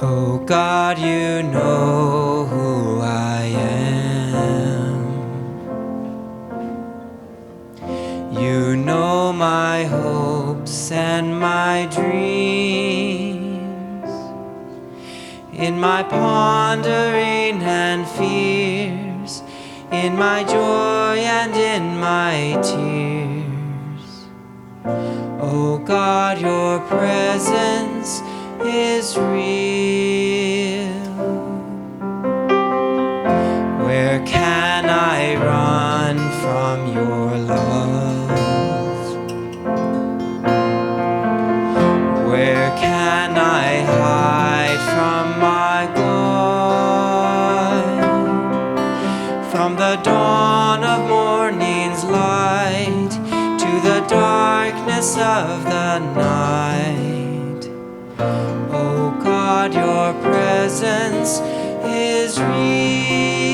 Oh God, you know who I am. You know my hopes and my dreams. In my pondering and fears, in my joy and in my tears. Oh God, your presence is real. Where can I run from your love? Where can I hide from my God? From the dawn of morning's light to the darkness of the night. Oh God, your presence is real.